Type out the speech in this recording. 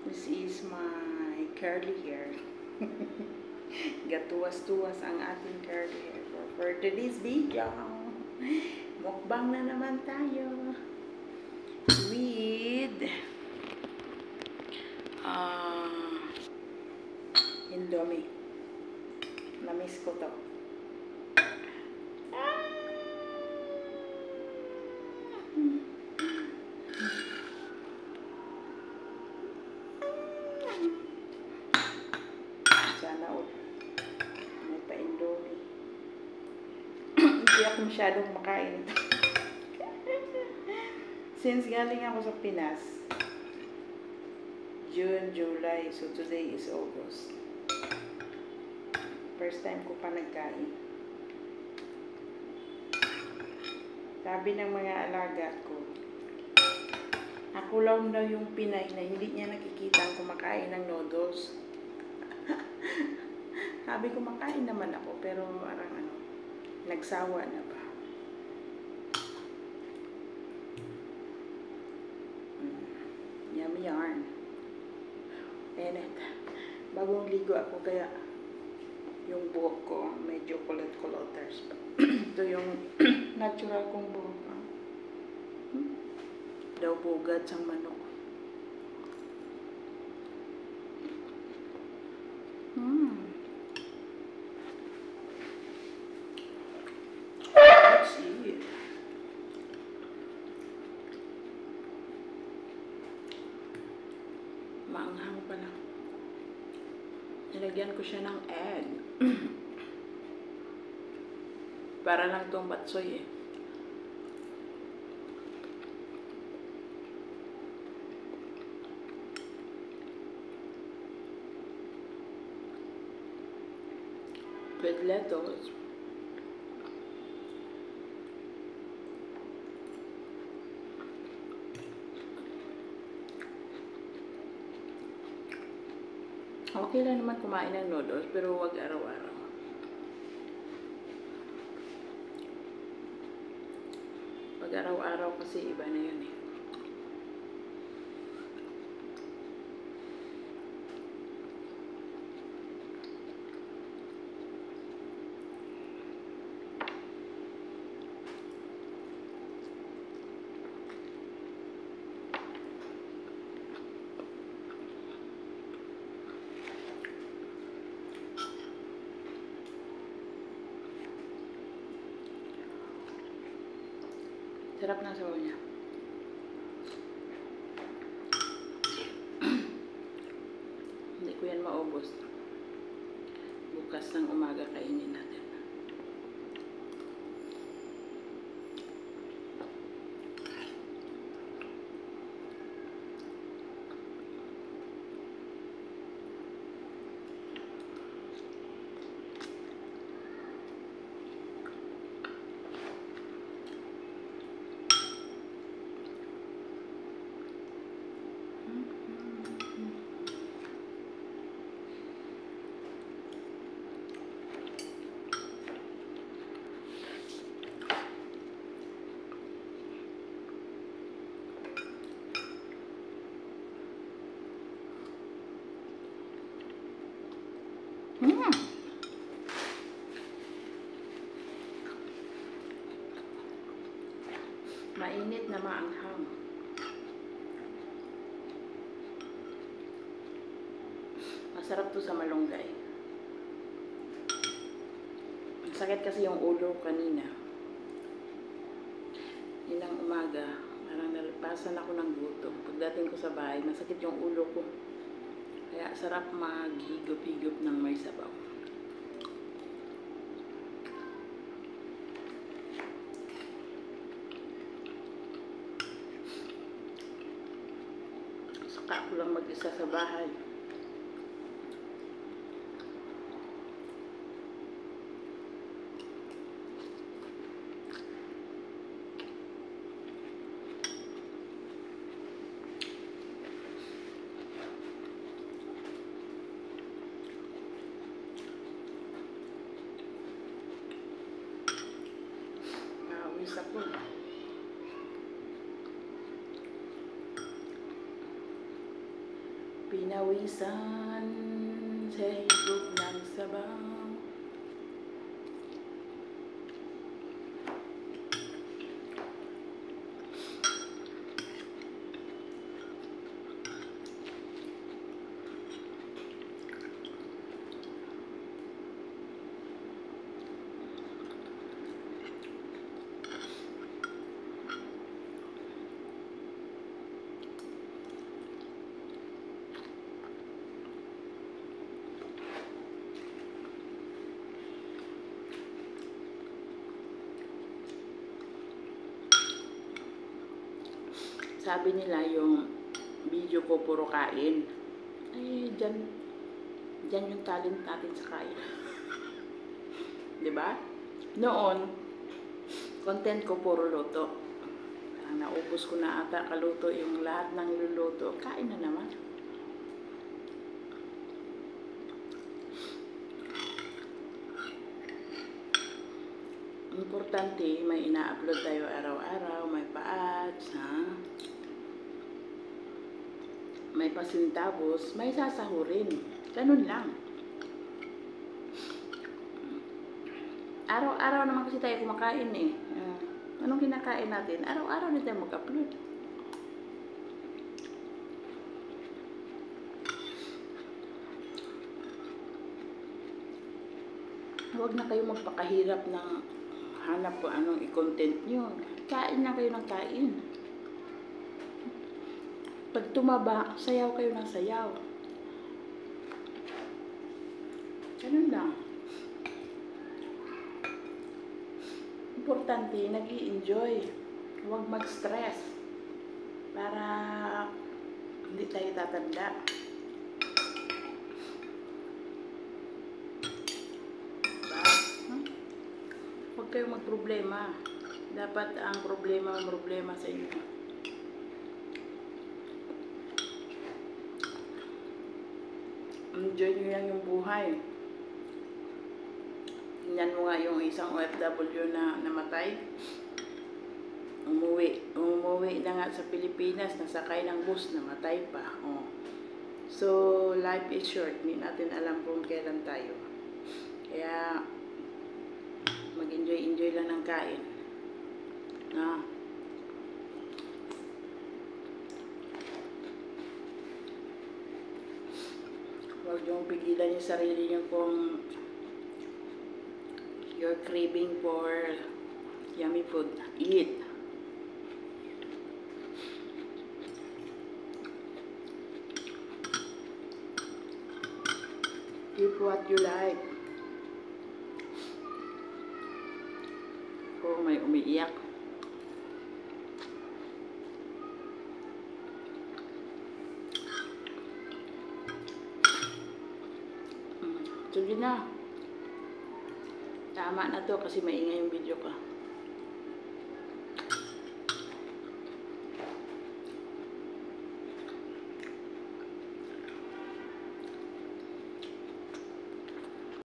This is my curly hair. Gatuwas-tuwas ang ating curly hair. For today's video, mukbang na naman tayo with Indomie. Na-miss ko to. Sana may pa-Indomie. Hindi ako masyadong makain ito. Since galing ako sa Pinas, June, July, so today is August. First time ko pa nagkain. Sabi ng mga alaga ko, ako lang daw yung Pinay na hindi niya nakikita ang kumakain ng noodles. Sabi ko, makain naman ako, pero parang nagsawa na ba? Yummy yarn. Ayan, bagong ligo ako, kaya yung buhok ko medyo kulot-kuloters. Ito yung natural kong buhok. Daw bugad sang manok. Let's see. Maanghang pa lang. Nilagyan ko siya ng egg. Para lang itong batsoy eh. With lettuce. Okay lang naman kumain ng noodles, pero huwag araw-araw. Pag araw-araw kasi iba na yun eh. Sarap ng sabaw niya. Hindi ko yan maubos. Bukas ng umaga kainin natin. Mainit na maanghang. Masarap to sa malunggay. Sakit kasi yung ulo kanina. Yun ang umaga. Parang nalipasan ako ng gutom. Pagdating ko sa bahay, masakit yung ulo ko. Kaya sarap maghigop-higop ng may sabaw. Saka ako lang mag-isa sa bahay. Pawis ako. Pinawisan sa higop ng sabaw. Sabi nila yung video ko puro kain. Ay, dyan yung talent natin sa kain. Diba? Noon, content ko puro luto. Naubos ko na ata kaluto yung lahat ng luluto. Kain na naman. Importante, may ina-upload tayo araw-araw, may pa-ads, ha? May pasintabos, may sasahurin. Ganun lang. Araw-araw naman kasi tayo kumakain eh. Anong kinakain natin? Araw-araw din tayo mag-upload. Huwag na kayo magpakahirap ng hanap ko anong i-content nyo. Kain na kayo ng kain. Pag tumaba, sayaw kayo ng sayaw. Ganun lang. Importante, nag-i-enjoy. Huwag mag-stress. Para hindi tayo tatanda. Huwag kayong magproblema. Dapat ang problema sa inyo. Enjoy nyo lang yung buhay. Tingnan mo nga yung isang OFW na namatay. Umuwi na nga sa Pilipinas, nasakay ng bus, namatay pa. Oh. So, life is short. Hindi natin alam kung kailan tayo. Kaya, mag-enjoy lang ng kain. Huwag yung pigilan yung sarili nyo kung you're craving for yummy food. Eat. Eat what you like. Oh, may umiiyak. Sige na. Tama na to kasi maingay yung video ko.